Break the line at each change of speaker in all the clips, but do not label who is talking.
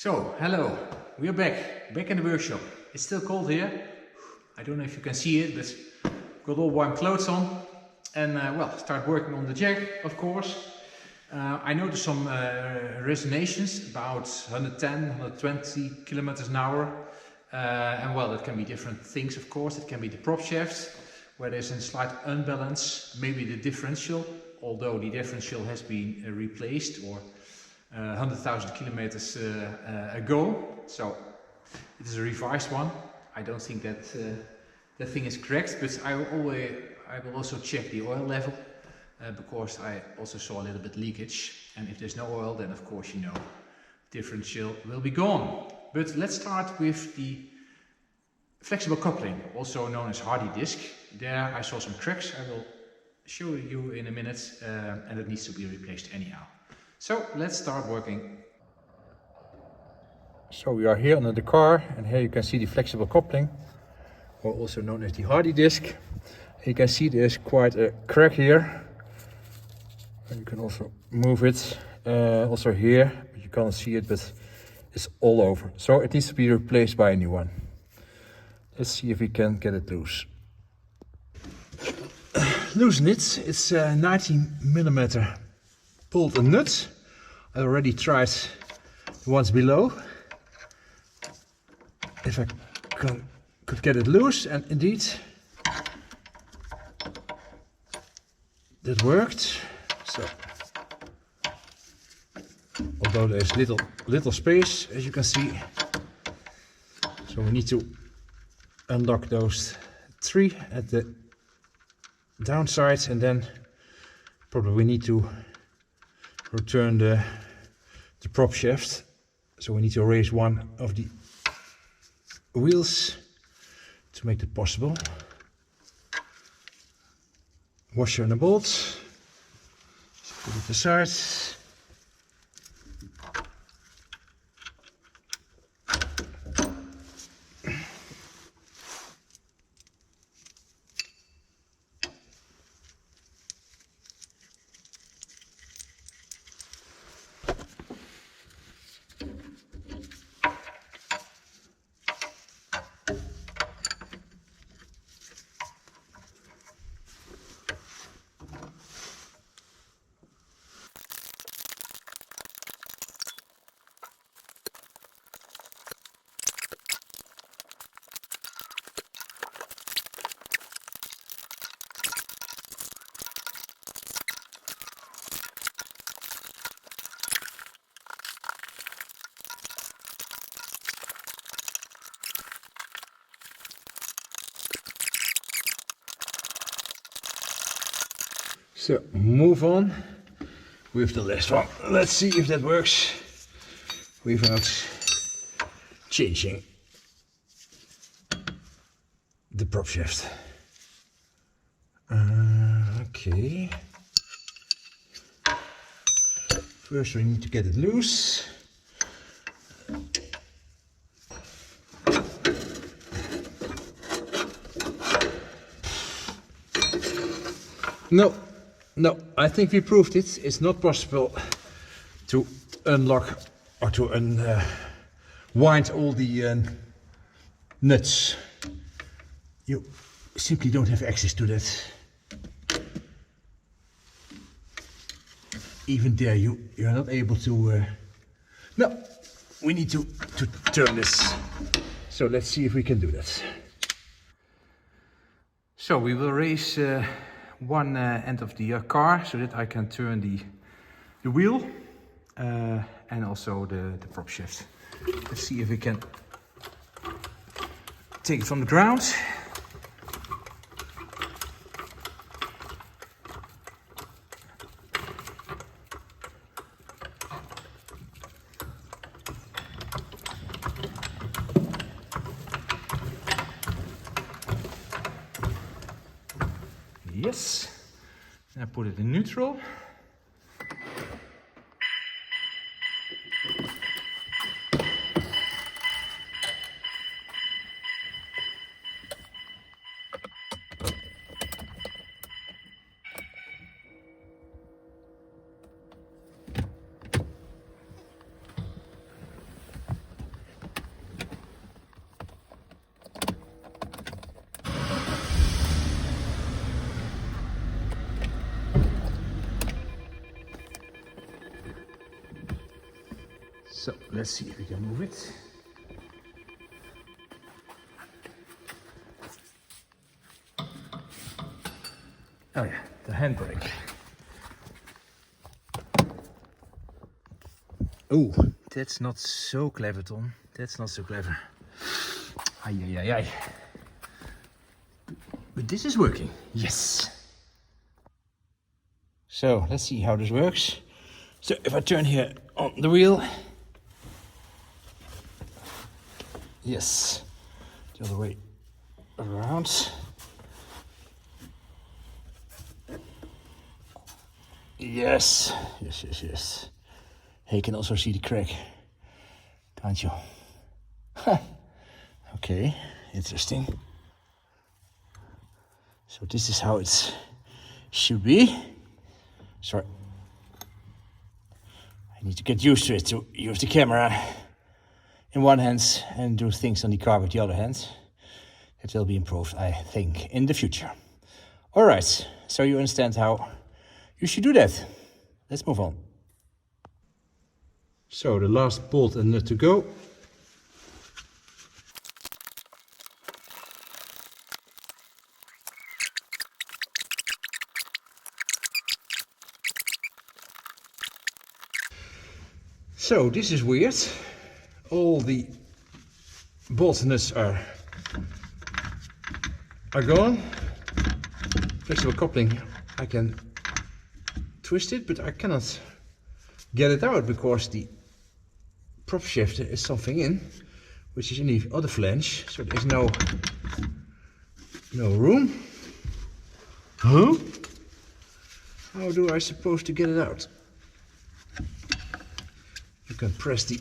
So, hello, we're back in the workshop. It's still cold here. I don't know if you can see it, but got all warm clothes on. And well, start working on the Jag, of course. I noticed some resonations, about 110, 120 kilometers an hour. And well, that can be different things, of course. It can be the prop shaft, where there's a slight unbalance, maybe the differential, although the differential has been replaced or 100,000 kilometers ago, so it is a revised one. I don't think that that thing is correct, but I will also check the oil level because I also saw a little bit leakage, and if there's no oil, then of course you know differential will be gone. But let's start with the flexible coupling, also known as hardy disc. There I saw some cracks. I will show you in a minute, and it needs to be replaced anyhow. So let's start working. So we are here under the car, and here you can see the flexible coupling, or also known as the hardy disc. You can see there's quite a crack here. And you can also move it, also here, but you can't see it, but it's all over. So it needs to be replaced by a new one. Let's see if we can get it loose. Loosen it. It's 19mm pulled and nut. I already tried the ones below. If I could get it loose, and indeed that worked. So, although there's little space, as you can see, so we need to unlock those three at the downside, and then probably we need to return the prop shaft. So we need to raise one of the wheels to make it possible. Washer and a bolt. So put it aside. So move on with the last one. Let's see if that works without changing the prop shaft. Okay. First we need to get it loose. No, I think we proved it. It's not possible to unlock or to unwind all the nuts. You simply don't have access to that. Even there, you're not able to. No, we need to turn this. So let's see if we can do that. So we will raise one end of the car so that I can turn the wheel and also the prop shaft. Let's see if we can take it from the ground. Yes, and I put it in neutral. So let's see if we can move it. Oh yeah, the handbrake. Oh, that's not so clever, Tom. That's not so clever. Ay, ay, ay, ay. But this is working. Yes. So let's see how this works. So if I turn here on the wheel. Yes. The other way around. Yes. Yes, yes, yes. Hey, you can also see the crack, can't you? Okay, interesting. So this is how it should be. Sorry. I need to get used to it, to use the camera in one hand and do things on the car with the other hand. It will be improved, I think, in the future. All right, so you understand how you should do that. Let's move on. So the last bolt and nut to go. So this is weird. All the bolts and nuts are gone. Flexible coupling, I can twist it, but I cannot get it out because the prop shifter is something in, which is in the other flange, so there's no room. Huh? How do I suppose to get it out? You can press the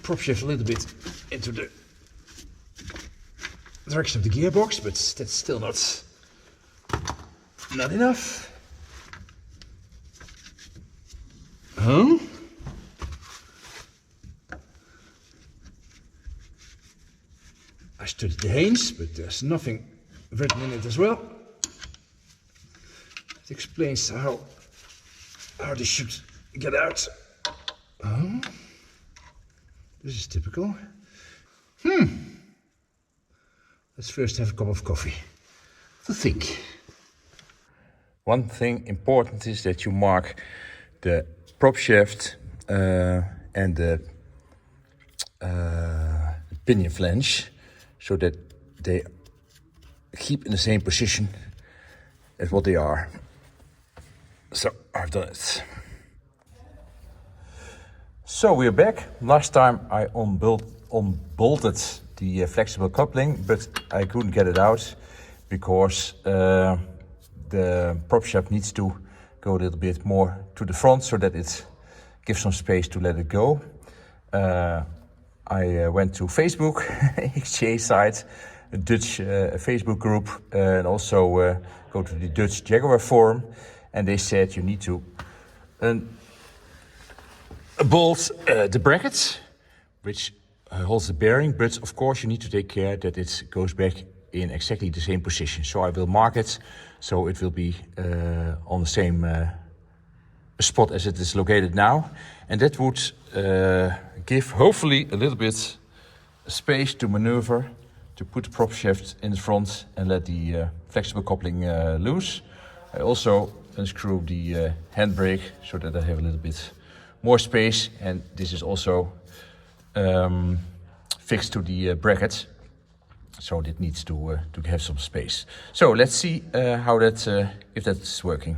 prop shift a little bit into the direction of the gearbox, but that's still not enough. Huh? I studied the Haynes, but there's nothing written in it as well. It explains how this should get out. Oh, this is typical. Let's first have a cup of coffee to think. One thing important is that you mark the prop shaft and the pinion flange, so that they keep in the same position as what they are. So I've done it. So we're back. Last time I unbolted the flexible coupling, but I couldn't get it out because the prop shaft needs to go a little bit more to the front so that it gives some space to let it go. I went to Facebook, XJ site, a Dutch Facebook group, and also go to the Dutch Jaguar forum, and they said you need to bolt the brackets, which holds the bearing, but of course you need to take care that it goes back in exactly the same position. So I will mark it so it will be on the same spot as it is located now, and that would give hopefully a little bit space to maneuver, to put the prop shaft in the front and let the flexible coupling loose. I also unscrew the handbrake so that I have a little bit more space, and this is also fixed to the bracket, so it needs to have some space. So let's see how that if that's working.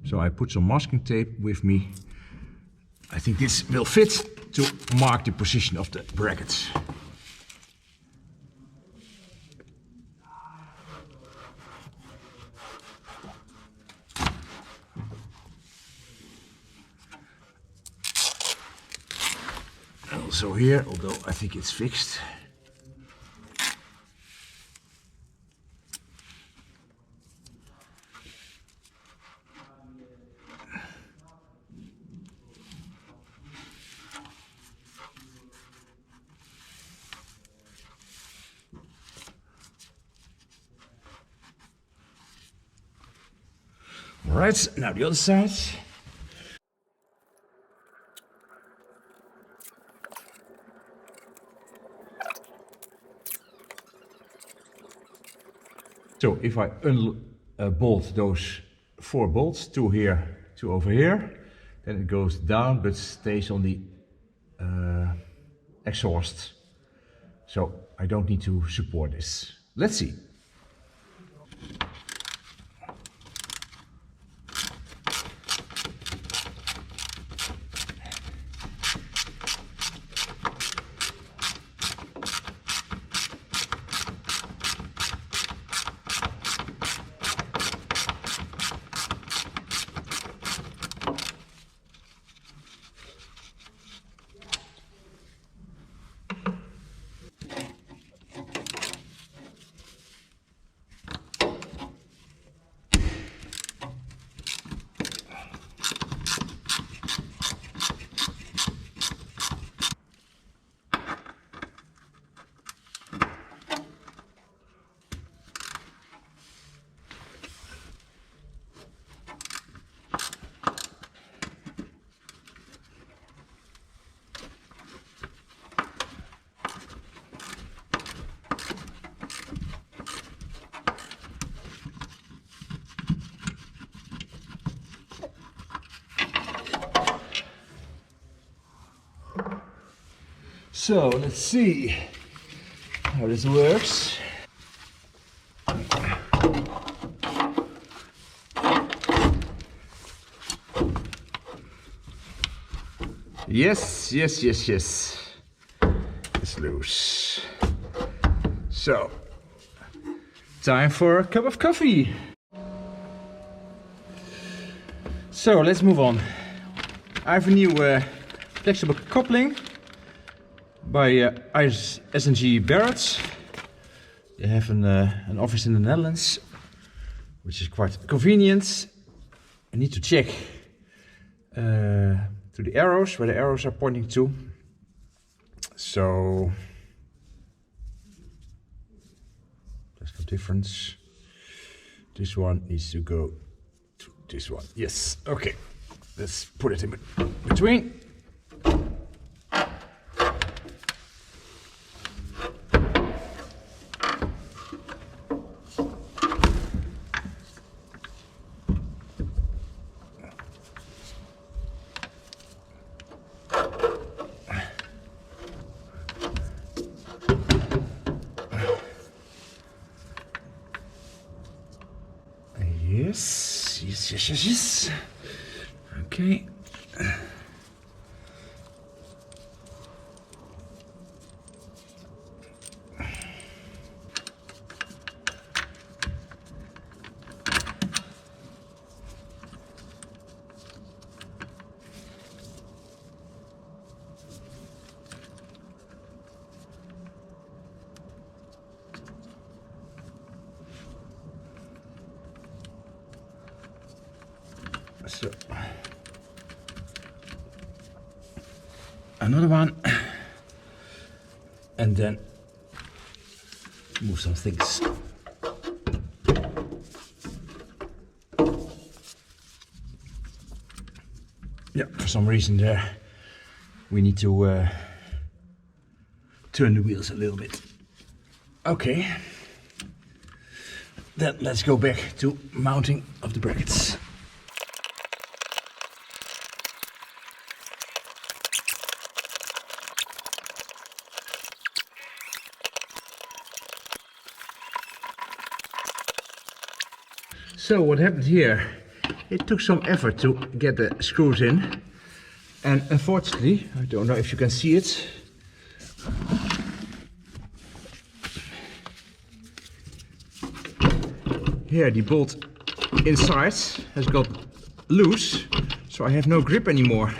So I put some masking tape with me. I think this will fit to mark the position of the brackets. Also here, although I think it's fixed. All right, now the other side.
So if I unbolt those 4 bolts, 2 here, 2 over here, then it goes down but stays on the exhaust. So I don't need to support this. Let's see. So let's see how this works. Yes, yes, yes, yes. It's loose. So, time for a cup of coffee. So let's move on. I have a new flexible coupling by S&G Barrett. They have an office in the Netherlands, which is quite convenient. I need to check to the arrows, where the arrows are pointing to. So there's no difference. This one needs to go to this one. Yes, okay. Let's put it in between. Yes, yes, yes, yes, yes. Okay. So, another one, and then move some things. Yeah, for some reason there we need to turn the wheels a little bit. Okay, then let's go back to mounting of the brackets. So what happened here, it took some effort to get the screws in, and unfortunately, I don't know if you can see it, here the bolt inside has got loose, so I have no grip anymore.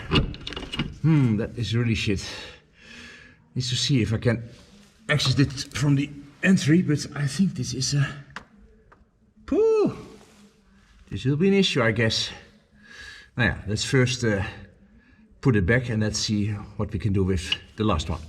That is really shit. Need to see if I can access it from the entry, but I think this is a... Pooh! This will be an issue, I guess. Now yeah, let's first put it back and let's see what we can do with the last one.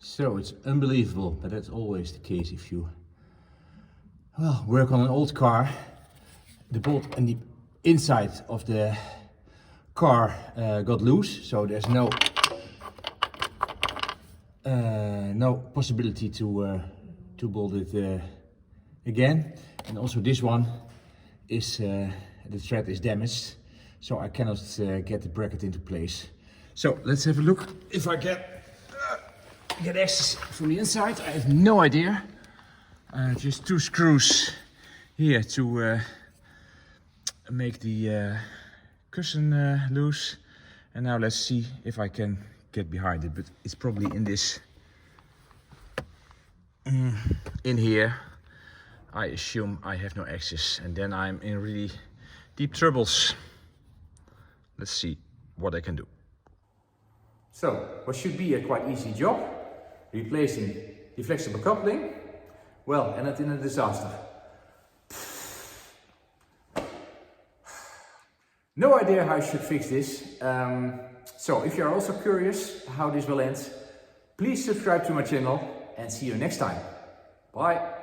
So it's unbelievable, but that's always the case if you work on an old car. The bolt and the inside of the car got loose, so there's no possibility to bolt it again. And also this one is the thread is damaged, so I cannot get the bracket into place. So let's have a look if I can get access from the inside. I have no idea. Just 2 screws here to make the cushion loose. And now let's see if I can get behind it, but it's probably in this, in here. I assume I have no access, and then I'm in really deep troubles. Let's see what I can do. So, what should be a quite easy job, replacing the flexible coupling, well, ended in a disaster. No idea how I should fix this. So, if you're also curious how this will end, please subscribe to my channel and see you next time. Bye!